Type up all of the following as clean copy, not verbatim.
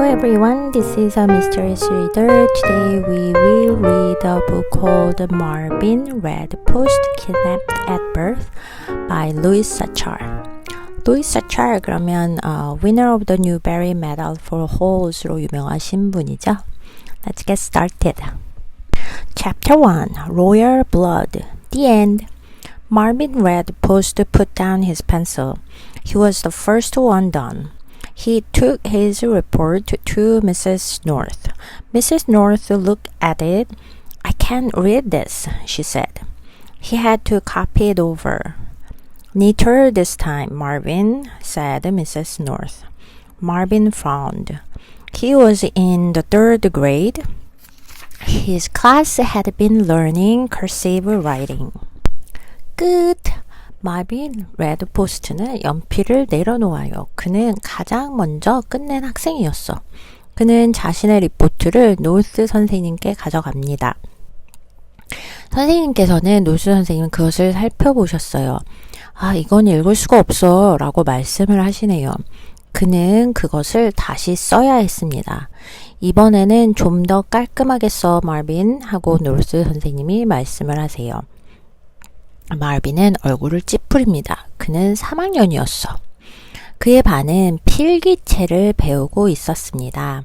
everyone, this is a Mysterious Reader. Today we will read a book called Marvin Red Post Kidnapped at Birth by Louis Sachar. Louis Sachar 그러면 winner of the Newbery Medal for Hals로 유명하신 분이죠. Let's get started. Chapter 1 Royal Blood The End. Marvin Red Post put down his pencil. He was the first one done. He took his report to Mrs. North. Mrs. North looked at it. I can't read this, she said. He had to copy it over. Neater this time, Marvin, said Mrs. North. Marvin frowned. He was in the 3rd grade. His class had been learning cursive writing. 끝! 마빈 레드포스트는 연필을 내려놓아요. 그는 가장 먼저 끝낸 학생이었어. 그는 자신의 리포트를 노스 선생님께 가져갑니다. 선생님께서는 노스 선생님 그것을 살펴보셨어요. 이건 읽을 수가 없어 라고 말씀을 하시네요. 그는 그것을 다시 써야 했습니다. 이번에는 좀 더 깔끔하게 써 마빈 하고 노스 선생님이 말씀을 하세요. 마빈은 얼굴을 찌푸립니다. 그는 3학년이었어. 그의 반은 필기체를 배우고 있었습니다.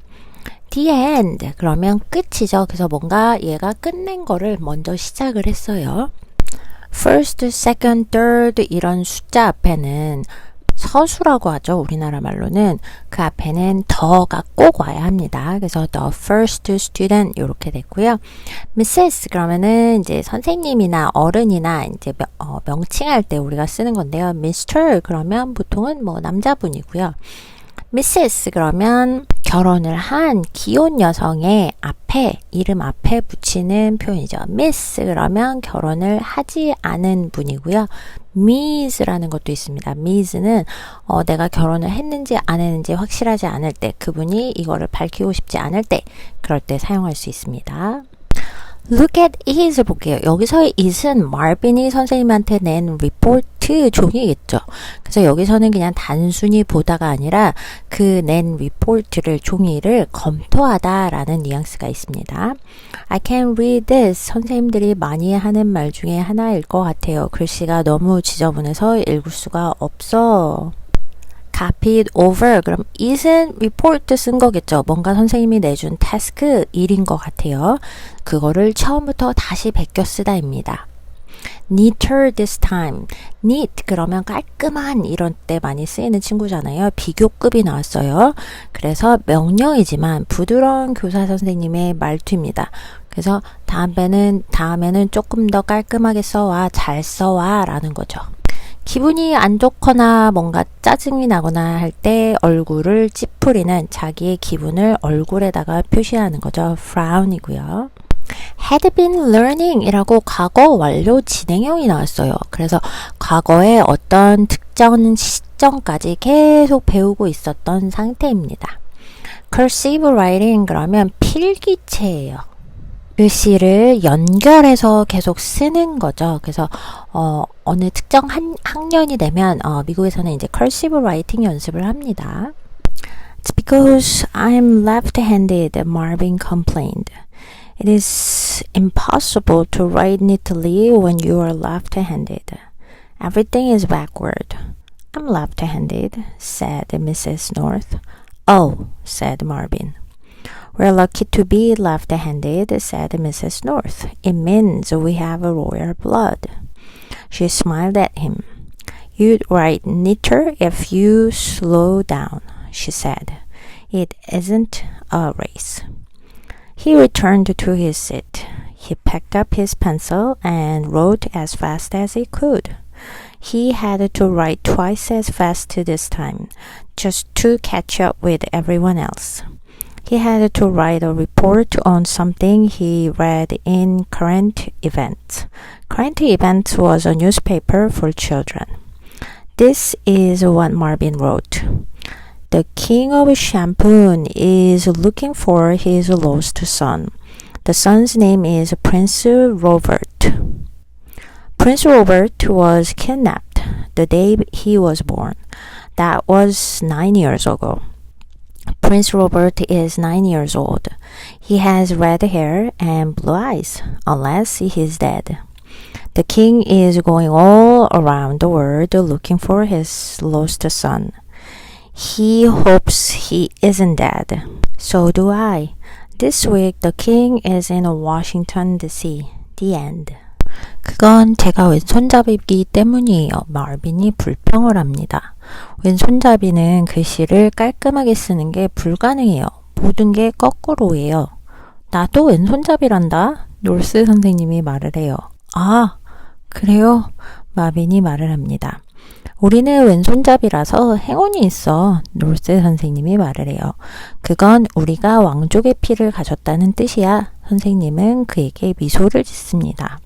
The end. 그러면 끝이죠. 그래서 뭔가 얘가 끝낸 거를 먼저 시작을 했어요. First, second, third 이런 숫자 앞에는 서수라고 하죠. 우리나라 말로는 그 앞에는 더가 꼭 와야 합니다. 그래서 the first student 이렇게 됐고요. Mrs. 그러면은 이제 선생님이나 어른이나 이제 명칭할 때 우리가 쓰는 건데요. Mr. 그러면 보통은 남자분이고요. Mrs. 그러면 결혼을 한 기혼 여성의 앞에 이름 앞에 붙이는 표현이죠. Miss 그러면 결혼을 하지 않은 분이고요. Ms라는 것도 있습니다. Ms는 내가 결혼을 했는지 안 했는지 확실하지 않을 때 그분이 이거를 밝히고 싶지 않을 때 그럴 때 사용할 수 있습니다. Look at it을 볼게요. 여기서의 it은 마빈이 선생님한테 낸 리포트 종이겠죠. 그래서 여기서는 그냥 단순히 보다가 아니라 그 낸 리포트를 종이를 검토하다 라는 뉘앙스가 있습니다. I can read this. 선생님들이 많이 하는 말 중에 하나일 것 같아요. 글씨가 너무 지저분해서 읽을 수가 없어. Copy it over. 그럼 it은 report 쓴 거겠죠. 뭔가 선생님이 내준 태스크 일인 것 같아요. 그거를 처음부터 다시 베껴 쓰다입니다. Neater this time. Neat 그러면 깔끔한 이런 때 많이 쓰이는 친구잖아요. 비교급이 나왔어요. 그래서 명령이지만 부드러운 교사 선생님의 말투입니다. 그래서 다음에는 조금 더 깔끔하게 써와, 잘 써와 라는 거죠. 기분이 안 좋거나 뭔가 짜증이 나거나 할 때 얼굴을 찌푸리는 자기의 기분을 얼굴에다가 표시하는 거죠. frown이고요. had been learning 이라고 과거 완료 진행형이 나왔어요. 그래서 과거에 어떤 특정 시점까지 계속 배우고 있었던 상태입니다. cursive writing 그러면 필기체예요. 글씨를 연결해서 계속 쓰는 거죠. 그래서 어느 특정 학년이 되면 미국에서는 이제 cursive writing 연습을 합니다. It's because I'm left-handed, Marvin complained. It is impossible to write neatly when you are left-handed. Everything is backward. I'm left-handed, said Mrs. North. Oh, said Marvin. We're lucky to be left-handed, said Mrs. North. It means we have a royal blood. She smiled at him. You'd write neater if you slow down, she said. It isn't a race. He returned to his seat. He picked up his pencil and wrote as fast as he could. He had to write twice as fast this time, just to catch up with everyone else. He had to write a report on something he read in Current Events. Current Events was a newspaper for children. This is what Marvin wrote. The king of Champagne is looking for his lost son. The son's name is Prince Robert. Prince Robert was kidnapped the day he was born. That was 9 years ago. Prince Robert is 9 years old. He has red hair and blue eyes, unless he is dead. The king is going all around the world looking for his lost son. He hopes he isn't dead. So do I. This week the king is in Washington DC. The end. 그건 제가 왼손잡이이기 때문이에요. 마빈이 불평을 합니다. 왼손잡이는 글씨를 깔끔하게 쓰는 게 불가능해요. 모든 게 거꾸로예요. 나도 왼손잡이란다. 놀스 선생님이 말을 해요. 아, 그래요? 마빈이 말을 합니다. 우리는 왼손잡이라서 행운이 있어. 놀스 선생님이 말을 해요. 그건 우리가 왕족의 피를 가졌다는 뜻이야. 선생님은 그에게 미소를 짓습니다.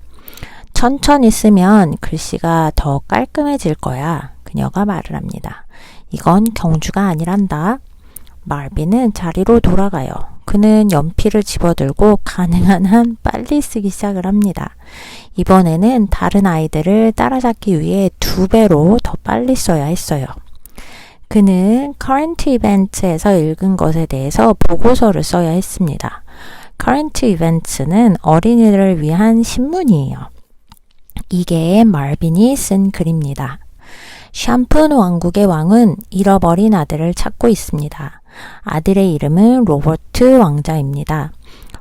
천천히 쓰면 글씨가 더 깔끔해질 거야. 그녀가 말을 합니다. 이건 경주가 아니란다. 마빈은 자리로 돌아가요. 그는 연필을 집어들고 가능한 한 빨리 쓰기 시작을 합니다. 이번에는 다른 아이들을 따라잡기 위해 2배로 더 빨리 써야 했어요. 그는 current events에서 읽은 것에 대해서 보고서를 써야 했습니다. current events는 어린이들을 위한 신문이에요. 이게 마빈이 쓴 글입니다. 샴푼 왕국의 왕은 잃어버린 아들을 찾고 있습니다. 아들의 이름은 로버트 왕자입니다.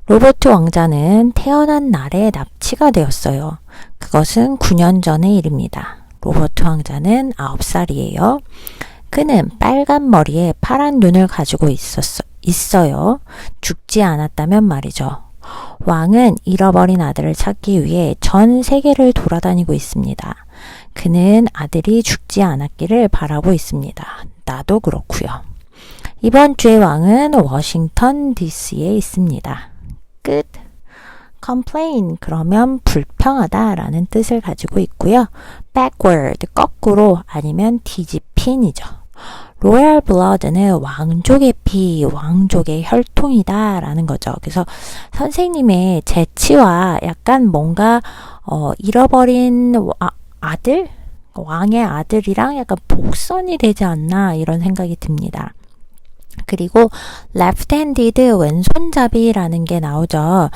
로버트 왕자는 태어난 날에 납치가 되었어요. 그것은 9년 전의 일입니다. 로버트 왕자는 9살이에요. 그는 빨간 머리에 파란 눈을 가지고 있어요. 죽지 않았다면 말이죠. 왕은 잃어버린 아들을 찾기 위해 전 세계를 돌아다니고 있습니다. 그는 아들이 죽지 않았기를 바라고 있습니다. 나도 그렇고요. 이번 주의 왕은 워싱턴 DC에 있습니다. 끝. complain 그러면 불평하다 라는 뜻을 가지고 있고요. backward 거꾸로 아니면 뒤집힌이죠. 로얄 블러드는 왕족의 피, 왕족의 혈통이다 라는 거죠. 그래서 선생님의 재치와 약간 뭔가 잃어버린 아들? 왕의 아들이랑 약간 복선이 되지 않나 이런 생각이 듭니다. 그리고 left-handed 왼손잡이라는 게 나오죠.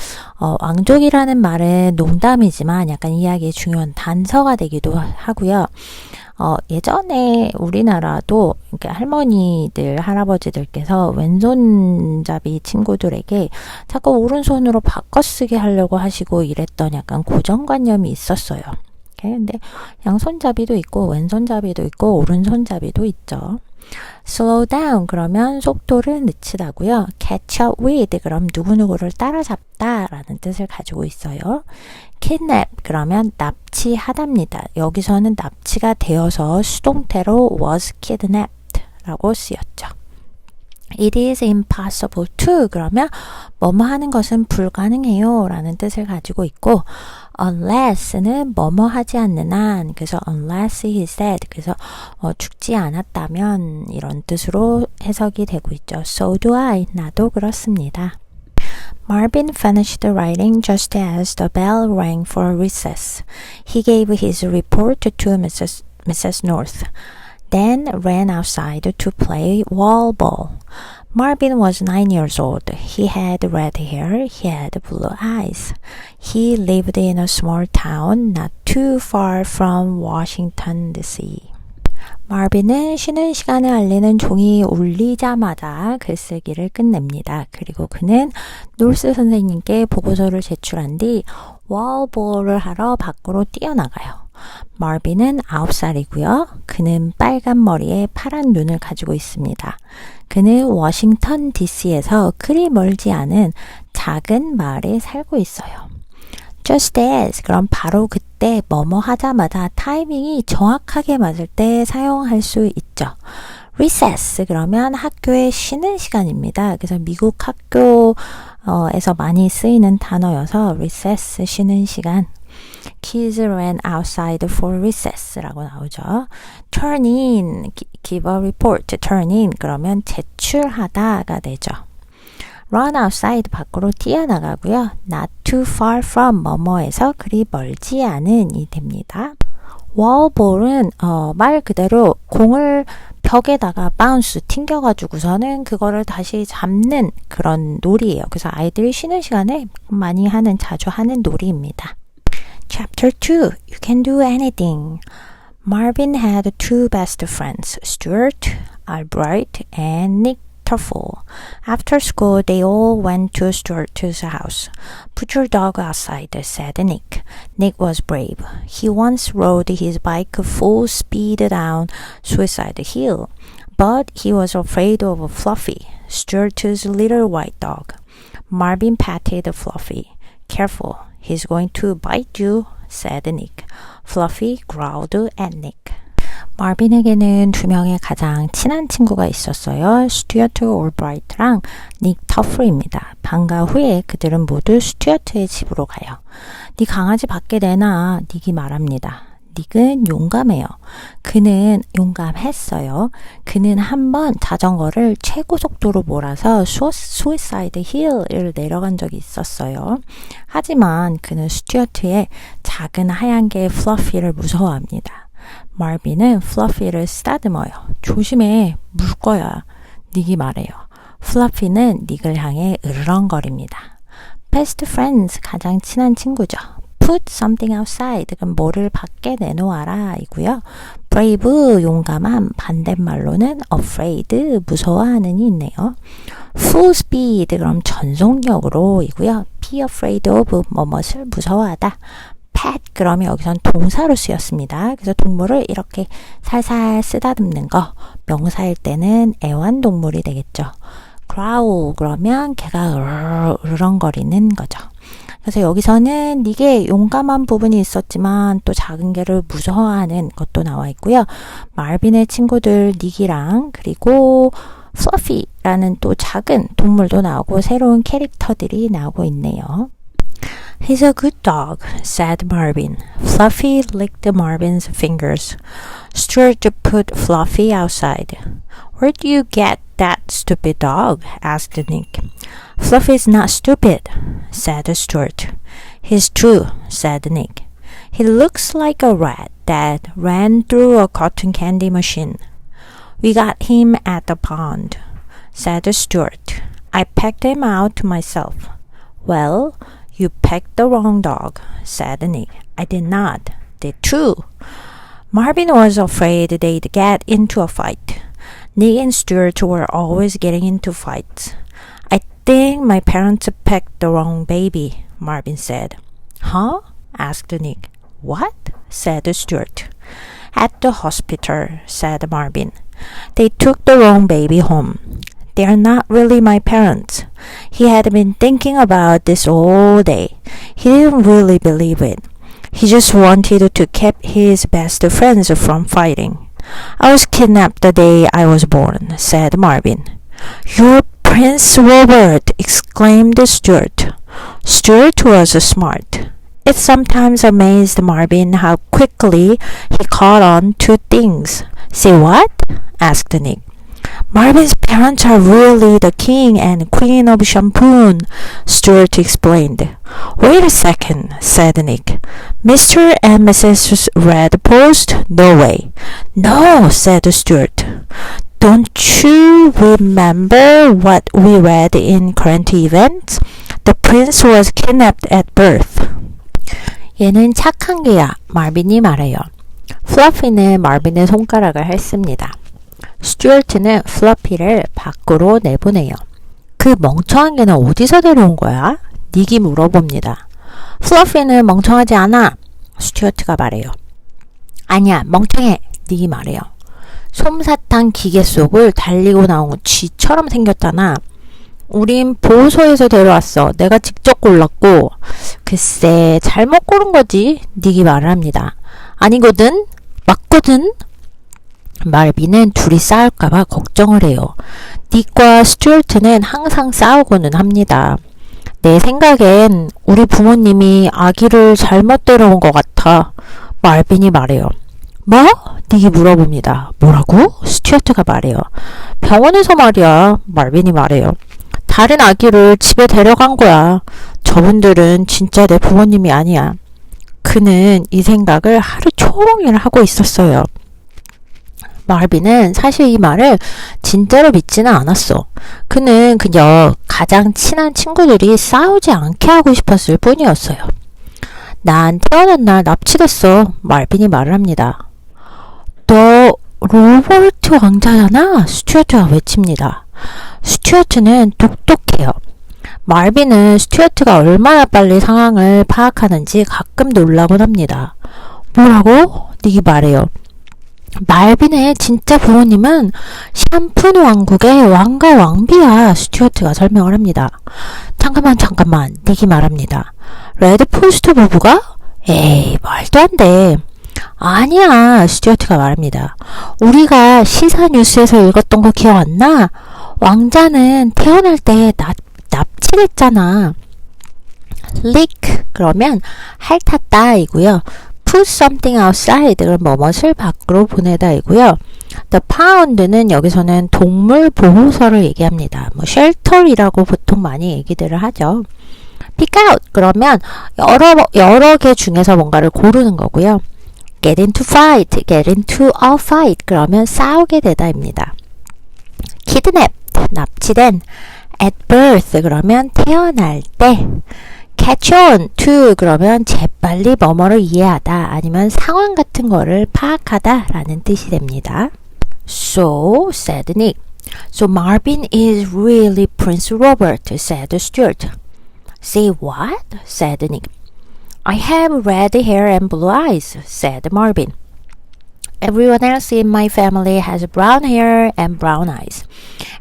왕족이라는 말은 농담이지만 약간 이야기의 중요한 단서가 되기도 하고요. 예전에 우리나라도 이렇게 할머니들, 할아버지들께서 왼손잡이 친구들에게 자꾸 오른손으로 바꿔쓰기 하려고 하시고 이랬던 약간 고정관념이 있었어요. 근데 양손잡이도 있고 왼손잡이도 있고 오른손잡이도 있죠. slow down 그러면 속도를 늦추다고요. catch up with 그럼 누구누구를 따라잡다 라는 뜻을 가지고 있어요. kidnap 그러면 납치하답니다. 여기서는 납치가 되어서 수동태로 was kidnapped 라고 쓰였죠. It is impossible to 그러면 뭐뭐 하는 것은 불가능해요 라는 뜻을 가지고 있고 unless는 뭐뭐 하지 않는 한 그래서 unless he is dead 그래서 죽지 않았다면 이런 뜻으로 해석이 되고 있죠. So do I 나도 그렇습니다. Marvin finished writing just as the bell rang for recess. He gave his report to Mrs. North. Then ran outside to play wall ball. Marvin was 9 years old. He had red hair. He had blue eyes. He lived in a small town not too far from Washington, D.C. 마빈은 쉬는 시간을 알리는 종이 울리자마자 글쓰기를 끝냅니다. 그리고 그는 놀스 선생님께 보고서를 제출한 뒤 월볼을 하러 밖으로 뛰어나가요. 마빈은 9살이고요. 그는 빨간 머리에 파란 눈을 가지고 있습니다. 그는 워싱턴 DC에서 그리 멀지 않은 작은 마을에 살고 있어요. Just as 그럼 바로 그때 뭐뭐 하자마자 타이밍이 정확하게 맞을 때 사용할 수 있죠. Recess 그러면 학교에 쉬는 시간입니다. 그래서 미국 학교에서 많이 쓰이는 단어여서 recess 쉬는 시간. Kids ran outside for recess라고 나오죠. Turn in, give a report. Turn in 그러면 제출하다가 되죠. Run outside 밖으로 뛰어나가고요. Not too far from 뭐뭐에서 그리 멀지 않은이 됩니다. wallball은 말 그대로 공을 벽에다가 바운스 튕겨가지고서는 그거를 다시 잡는 그런 놀이예요. 그래서 아이들이 쉬는 시간에 많이 하는, 자주 하는 놀이입니다. Chapter 2. You can do anything. Marvin had two best friends, Stuart Albright and Nick Toffel. After school, they all went to Stuart's house. Put your dog outside, said Nick. Nick was brave. He once rode his bike full speed down Suicide Hill, but he was afraid of Fluffy, Stuart's little white dog. Marvin patted Fluffy. Careful, he's going to bite you, said Nick. Fluffy growled at Nick. 마빈에게는 두 명의 가장 친한 친구가 있었어요. 스튜어트 올브라이트랑 닉 터플입니다. 방과 후에 그들은 모두 스튜어트의 집으로 가요. 네 강아지 밖에 내놔, 닉이 말합니다. 닉은 용감해요. 그는 용감했어요. 그는 한번 자전거를 최고 속도로 몰아서 수이사이드 힐을 내려간 적이 있었어요. 하지만 그는 스튜어트의 작은 하얀 개 플러피를 무서워합니다. 마빈은 플러피를 쓰다듬어요. 조심해, 물 거야. 닉이 말해요. 플러피는 닉을 향해 으르렁거립니다. Best friends, 가장 친한 친구죠. Put something outside, 그럼 뭐를 밖에 내놓아라 이고요. Brave, 용감함, 반대말로는 afraid, 무서워하는이 있네요. Full speed, 그럼 전속력으로 이고요. Be afraid of, 뭐뭇을 무서워하다. pet, 그러면 여기선 동사로 쓰였습니다. 그래서 동물을 이렇게 살살 쓰다듬는 거, 명사일 때는 애완동물이 되겠죠. growl, 그러면 개가 으르렁거리는 거죠. 그래서 여기서는 닉의 용감한 부분이 있었지만 또 작은 개를 무서워하는 것도 나와 있고요. 말빈의 친구들 닉이랑 그리고 플러피라는 또 작은 동물도 나오고 새로운 캐릭터들이 나오고 있네요. He's a good dog, said Marvin. Fluffy licked Marvin's fingers. Stuart put Fluffy outside. Where do you get that stupid dog? Asked Nick. Fluffy's not stupid, said Stuart. He's true, said Nick. He looks like a rat that ran through a cotton candy machine. We got him at the pond, said Stuart. I pecked him out myself. Well, you pecked the wrong dog, said Nick. I did not. Did true. Marvin was afraid they'd get into a fight. Nick and Stuart were always getting into fights. I think my parents pecked the wrong baby, Marvin said. Huh? Asked Nick. What? Said Stuart. At the hospital, said Marvin. They took the wrong baby home. They are not really my parents. He had been thinking about this all day. He didn't really believe it. He just wanted to keep his best friends from fighting. I was kidnapped the day I was born, said Marvin. You're Prince Robert, exclaimed Stuart. Stuart was smart. It sometimes amazed Marvin how quickly he caught on to things. Say what? Asked Nick. Marvin's parents are really the king and queen of Shampoo, Stuart explained. Wait a second, said Nick. Mr. and Mrs. Redpost? No way. No, said Stuart. Don't you remember what we read in current events? The prince was kidnapped at birth. 얘는 착한 개야, 마빈이 말해요. 플러피는 마빈의 손가락을 핥습니다. 스튜어트는 플러피를 밖으로 내보내요. 그 멍청한 개는 어디서 데려온 거야? 닉이 물어봅니다. 플러피는 멍청하지 않아. 스튜어트가 말해요. 아니야, 멍청해. 닉이 말해요. 솜사탕 기계 속을 달리고 나온 쥐처럼 생겼잖아. 우린 보호소에서 데려왔어. 내가 직접 골랐고. 글쎄, 잘못 고른 거지. 닉이 말을 합니다. 아니거든. 맞거든. 말빈은 둘이 싸울까봐 걱정을 해요. 닉과 스튜어트는 항상 싸우고는 합니다. 내 생각엔 우리 부모님이 아기를 잘못 데려온 것 같아. 말빈이 말해요. 뭐? 닉이 물어봅니다. 뭐라고? 스튜어트가 말해요. 병원에서 말이야. 말빈이 말해요. 다른 아기를 집에 데려간 거야. 저분들은 진짜 내 부모님이 아니야. 그는 이 생각을 하루 종일 하고 있었어요. 마빈은 사실 이 말을 진짜로 믿지는 않았어. 그는 그저 가장 친한 친구들이 싸우지 않게 하고 싶었을 뿐이었어요. 난 태어난 날 납치됐어. 마빈이 말을 합니다. 너 로버트 왕자잖아. 스튜어트가 외칩니다. 스튜어트는 똑똑해요. 마빈은 스튜어트가 얼마나 빨리 상황을 파악하는지 가끔 놀라곤 합니다. 뭐라고? 닉이 말해요. 말빈의 진짜 부모님은 샴푸 왕국의 왕과 왕비야. 스튜어트가 설명을 합니다. 잠깐만. 닉이 말합니다. 레드포스트 부부가? 에이, 말도 안 돼. 아니야. 스튜어트가 말합니다. 우리가 시사 뉴스에서 읽었던 거 기억 안 나? 왕자는 태어날 때 납치됐잖아. leak 그러면 핥았다 이고요. put something outside 그럼 뭐뭇을 밖으로 보내다이고요. The pound는 여기서는 동물 보호소를 얘기합니다. 뭐 shelter이라고 보통 많이 얘기들을 하죠. pick out 그러면 여러 개 중에서 뭔가를 고르는 거고요. get into a fight 그러면 싸우게 되다입니다. kidnap 납치된 at birth 그러면 태어날 때 catch on to 그러면 재빨리 뭐뭐를 이해하다 아니면 상황 같은 거를 파악하다 라는 뜻이 됩니다. So, said Nick. So Marvin is really Prince Robert, said Stuart. Say what? said Nick. I have red hair and blue eyes, said Marvin. Everyone else in my family has brown hair and brown eyes.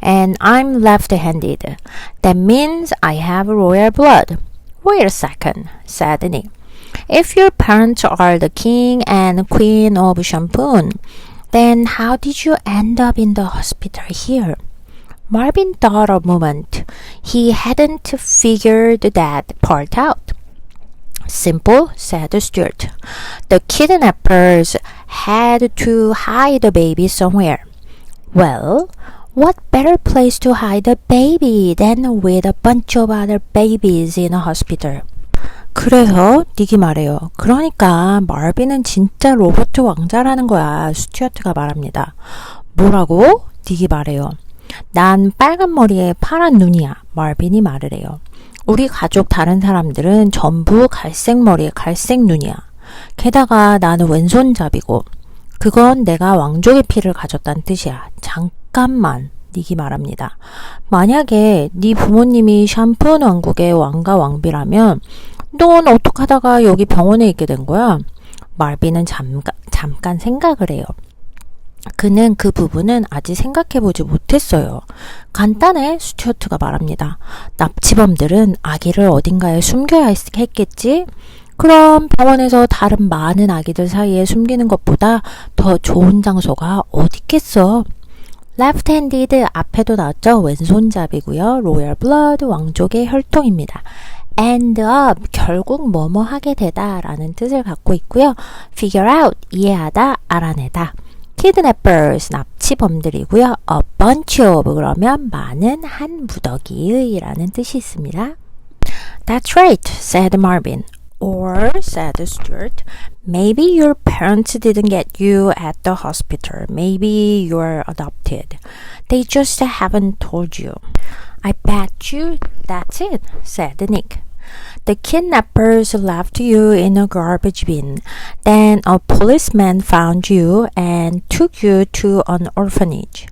And I'm left-handed. That means I have royal blood. Wait a second, said Nick. If your parents are the king and queen of Shampoo, then how did you end up in the hospital here? Marvin thought a moment. He hadn't figured that part out. Simple, said Stuart. The kidnappers had to hide the baby somewhere. Well, what better place to hide a baby than with a bunch of other babies in a hospital? 그래서 닉이 말해요. 그러니까 마빈은 진짜 로버트 왕자라는 거야. 스튜어트가 말합니다. 뭐라고? 닉이 말해요. 난 빨간 머리에 파란 눈이야. 마빈이 말을 해요. 우리 가족 다른 사람들은 전부 갈색 머리에 갈색 눈이야. 게다가 나는 왼손잡이고 그건 내가 왕족의 피를 가졌다는 뜻이야. 잠깐만. 닉이 말합니다. 만약에 네 부모님이 샴푸 왕국의 왕과 왕비라면 넌 어떡하다가 여기 병원에 있게 된 거야? 말빈은 잠깐 생각을 해요. 그는 그 부분은 아직 생각해보지 못했어요. 간단해, 스튜어트가 말합니다. 납치범들은 아기를 어딘가에 숨겨야 했겠지? 그럼 병원에서 다른 많은 아기들 사이에 숨기는 것보다 더 좋은 장소가 어딨겠어? left-handed 앞에도 나왔죠? 왼손잡이고요. royal blood 왕족의 혈통입니다. end up 결국 뭐뭐 하게 되다 라는 뜻을 갖고 있고요. figure out 이해하다, 알아내다. kidnappers 납치범들이고요. a bunch of 그러면 많은 한 무더기의 라는 뜻이 있습니다. That's right, said Marvin. Or, said Stuart, maybe your parents didn't get you at the hospital. Maybe you're adopted. They just haven't told you. I bet you that's it, said Nick. The kidnappers left you in a garbage bin. Then a policeman found you and took you to an orphanage.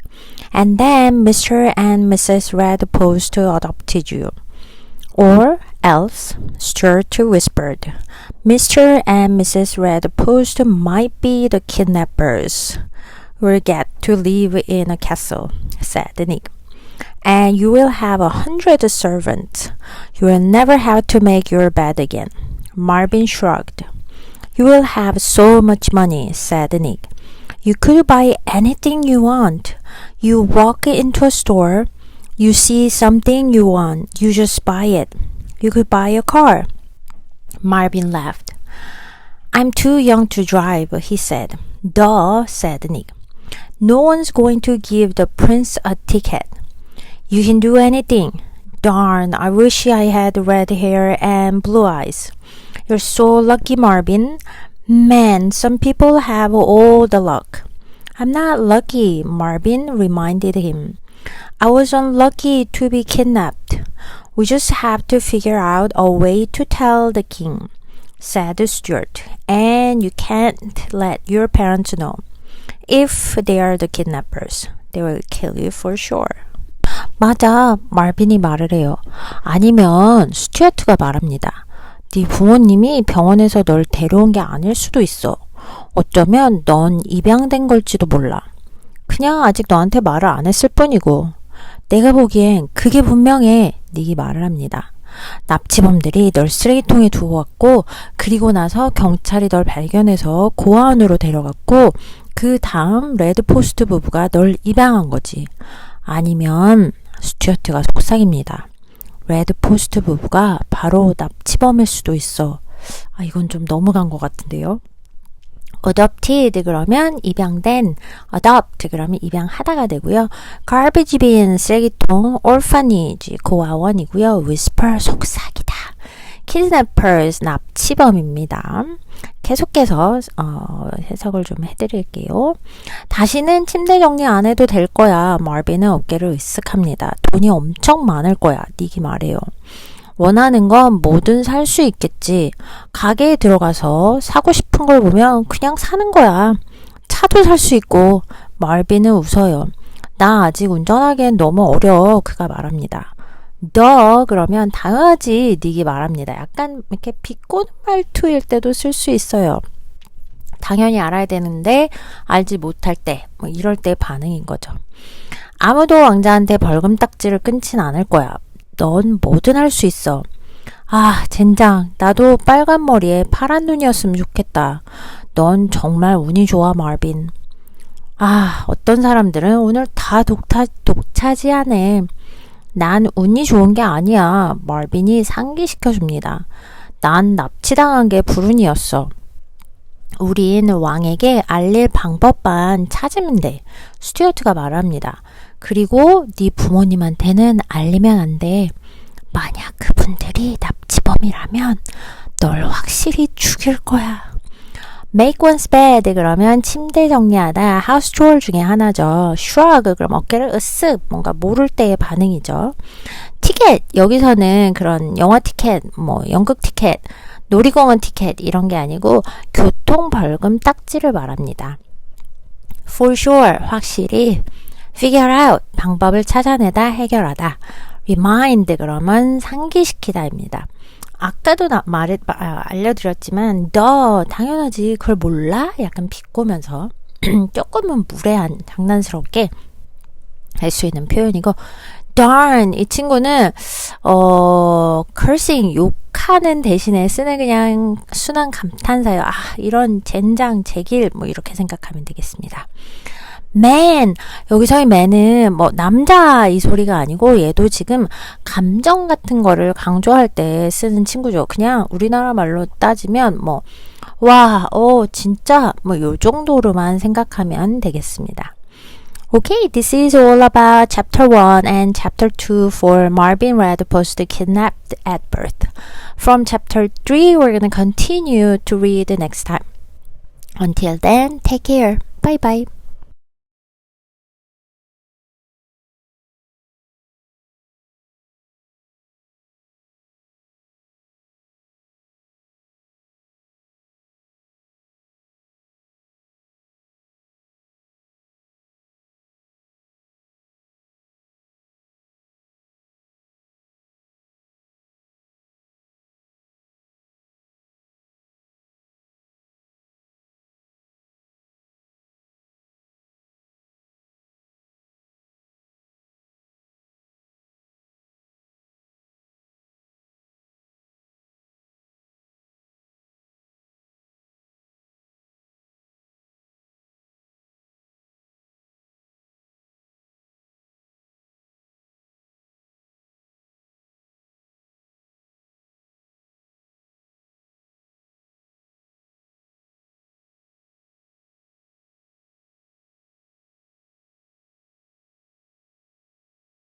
And then Mr. and Mrs. Redpost adopted you. Or else, Stuart whispered, Mr. and Mrs. Redpost might be the kidnappers. We'll get to live in a castle, said Nick. And you will have 100 servants. You will never have to make your bed again. Marvin shrugged. You will have so much money, said Nick. You could buy anything you want. You walk into a store. You see something you want. You just buy it. You could buy a car. Marvin laughed. I'm too young to drive, he said. Duh, said Nick. No one's going to give the prince a ticket. You can do anything. Darn, I wish I had red hair and blue eyes. You're so lucky, Marvin. Man, some people have all the luck. I'm not lucky, Marvin reminded him. I was unlucky to be kidnapped. We just have to figure out a way to tell the king, said Stuart. And you can't let your parents know. If they are the kidnappers, they will kill you for sure. 맞아, 말빈이 말을 해요. 아니면 스튜어트가 말합니다. 네 부모님이 병원에서 널 데려온 게 아닐 수도 있어. 어쩌면 넌 입양된 걸지도 몰라. 그냥 아직 너한테 말을 안 했을 뿐이고. 내가 보기엔 그게 분명해. 닉이 말을 합니다. 납치범들이 널 쓰레기통에 두고 갔고 그리고 나서 경찰이 널 발견해서 고아원으로 데려갔고 그 다음 레드포스트 부부가 널 입양한 거지. 아니면 스튜어트가 속삭입니다. 레드포스트 부부가 바로 납치범일 수도 있어. 이건 좀 너무 간 것 같은데요. adopted 그러면 입양된, adopt 그러면 입양하다가 되고요. garbage bin 쓰레기통, orphanage 고아원이고요. whisper 속삭이다. kidnappers 납치범입니다. 계속해서 해석을 좀 해드릴게요. 다시는 침대 정리 안 해도 될 거야. 마빈은 어깨를 으쓱합니다. 돈이 엄청 많을 거야. 닉이 말해요. 원하는 건 뭐든 살 수 있겠지. 가게에 들어가서 사고 싶은 걸 보면 그냥 사는 거야. 차도 살 수 있고. 말빈은 웃어요. 나 아직 운전하기엔 너무 어려. 그가 말합니다. 너 그러면 당연하지. 닉이 말합니다. 약간 이렇게 비꼬는 말투일 때도 쓸 수 있어요. 당연히 알아야 되는데 알지 못할 때, 뭐 이럴 때 반응인 거죠. 아무도 왕자한테 벌금 딱지를 끊진 않을 거야. 넌 뭐든 할 수 있어. 아, 젠장. 나도 빨간 머리에 파란 눈이었으면 좋겠다. 넌 정말 운이 좋아, 마빈. 아, 어떤 사람들은 오늘 다 독차지하네. 난 운이 좋은 게 아니야. 마빈이 상기시켜줍니다. 난 납치당한 게 불운이었어. 우린 왕에게 알릴 방법만 찾으면 돼. 스튜어트가 말합니다. 그리고 네 부모님한테는 알리면 안 돼. 만약 그분들이 납치범이라면 널 확실히 죽일 거야. Make one's bed 그러면 침대 정리하다. house chore 중에 하나죠. shrug 그럼 어깨를 으쓱 뭔가 모를 때의 반응이죠. 티켓 여기서는 그런 영화 티켓, 뭐 연극 티켓, 놀이공원 티켓 이런 게 아니고 교통벌금 딱지를 말합니다. For sure 확실히. figure out 방법을 찾아내다 해결하다. remind 그러면 상기시키다입니다. 아까도 알려드렸지만 너 당연하지 그걸 몰라? 약간 비꼬면서 조금은 무례한 장난스럽게 할 수 있는 표현이고 darn 이 친구는 cursing 욕하는 대신에 쓰는 그냥 순한 감탄사예요. 아 이런 젠장 제길 뭐 이렇게 생각하면 되겠습니다. man 여기서의 man은 뭐 남자 이 소리가 아니고 얘도 지금 감정 같은 거를 강조할 때 쓰는 친구죠. 그냥 우리나라 말로 따지면 뭐 와, 진짜 뭐 요 정도로만 생각하면 되겠습니다. Okay, this is all about chapter 1 and chapter 2 for Marvin Redpost kidnapped at birth. From chapter 3 we're going to continue to read next time. Until then, take care. Bye bye.